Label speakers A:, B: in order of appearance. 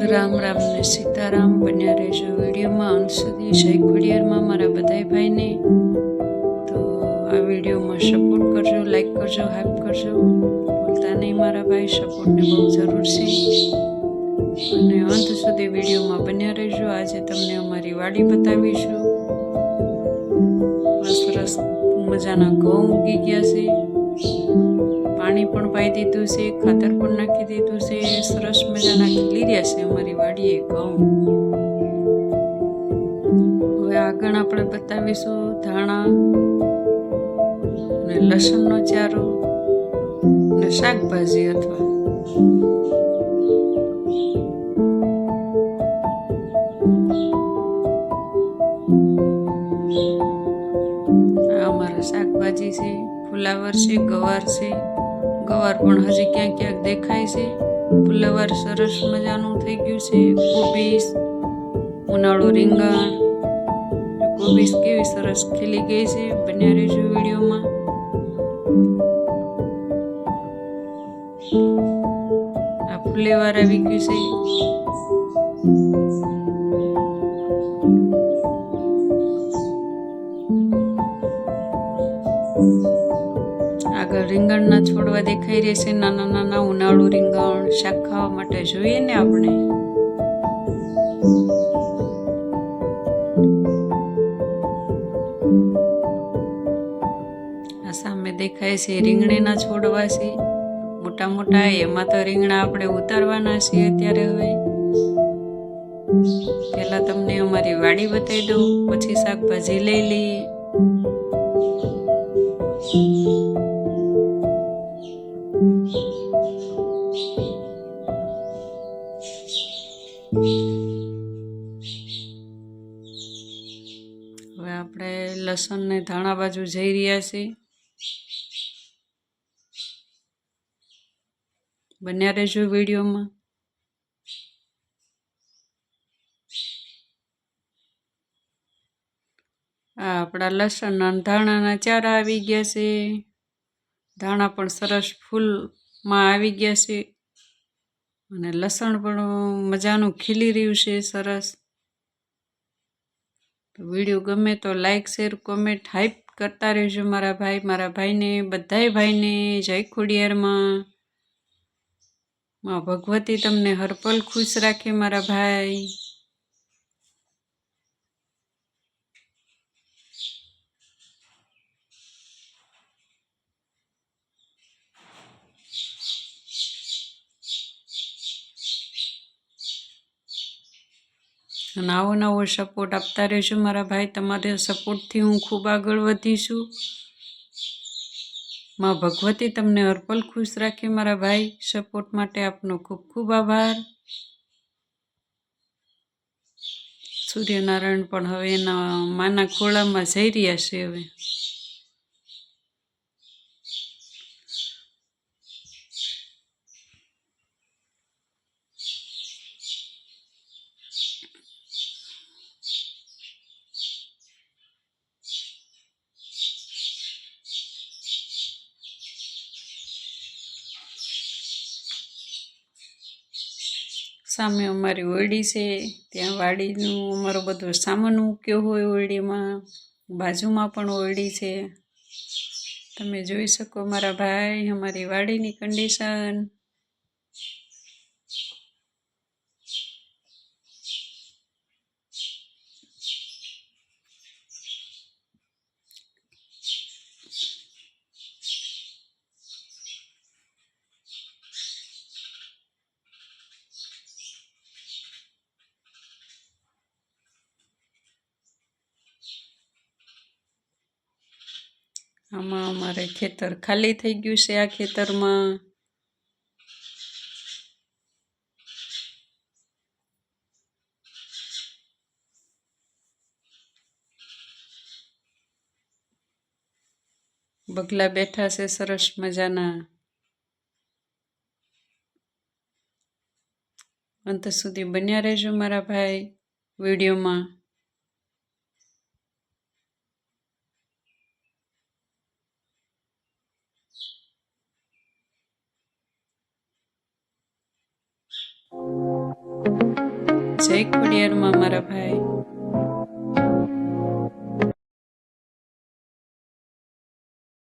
A: राम राम ने सीताराम बन्या रहेजो वीडियो में अंत सुधी जय खोडियार में मारा बधाई भाई ने तो आ वीडियो में सपोर्ट करजो, लाइक करजो, हेल्प करजो, भूलता नहीं मारा भाई। सपोर्ट ने बहुत जरूर से અને અંત સુધી વિડીયોમાં બન્યા રહેજો। આજે તમને અમારી વાડી બતાવીશું। સરસ મજાના ઘઉં ઉગી ગયા છે, પાણી પણ પાઈ દીધું છે, ખાતર પણ નાખી દીધું છે, સરસ મજાના ખીલી રહ્યા છે અમારી વાડીએ ઘઉં। હવે આગળ આપણે બતાવીશું ધાણા અને લસણનો ચારો અને શાકભાજી અથવા અમારા શાકભાજી છે, ફુલાવર છે, ગવાર છે। ગવાર પણ હજી ક્યાંક ક્યાંક દેખાય છે। ફુલાવર સરસ મજાનું થઈ ગયું છે। કોબીસ, ઉનાળુ રીંગણ, કોબીસ કેવી સરસ ખીલી ગઈ છે। બન્યા રહેજો વિડીયોમાં। આ ફુલેવાર આવી ગયું છે। આગળ રીંગણના છોડવા દેખાઈ રહેશે, નાના નાના ઉનાળુ રીંગણ શાક ખાવા માટે જોઈએ ને આપણે। આ સામે દેખાય છે રીંગણીના છોડવા છે, મોટા મોટા। એમાં તો રીંગણા આપણે ઉતારવાના છે અત્યારે। હવે પહેલા તમને અમારી વાડી બતાવી દઉં, પછી શાકભાજી લઈ લઈએ। હવે આપણે લસણ ને ધાણા બાજુ જઈ રહ્યા છીએ। બન્યા રહેજો વિડીયોમાં। આ આપણા લસણ અને ધાણાના ચારા આવી ગયા છે। ધાણા પણ સરસ ફૂલમાં આવી ગયા છે અને લસણ પણ મજાનું ખીલી રહ્યું છે સરસ। તો વિડીયો ગમે તો લાઈક, શેર, કોમેન્ટ, હાઈપ કરતા રહેજો મારા ભાઈ। મારા ભાઈને બધાય ભાઈને જય ખોડિયારમાં। માં ભગવતી તમને હરપલ ખુશ રાખે મારા ભાઈ। અને આવો નવો સપોર્ટ આપતા રહેજો મારા ભાઈ। તમારા સપોર્ટથી હું ખૂબ આગળ વધીશું। માં ભગવતી તમને હરપલ ખુશ રાખે મારા ભાઈ। સપોર્ટ માટે આપનો ખૂબ ખૂબ આભાર। સૂર્યનારાયણ પણ હવે એના માના ખોળામાં જઈ રહ્યા છે। હવે સામે અમારી ઓરડી છે, ત્યાં વાડીનું અમારો બધો સામાન મૂક્યો હોય ઓરડીમાં। બાજુમાં પણ ઓરડી છે, તમે જોઈ શકો મારા ભાઈ અમારી વાડીની કન્ડિશન। આમાં અમારે ખેતર ખાલી થઈ ગયું છે। આ ખેતરમાં બગલા બેઠા છે સરસ મજાના। અંત સુધી બન્યા રહેજો મારા ભાઈ વિડીયોમાં। જય ખોડિયારમાં મારા ભાઈ.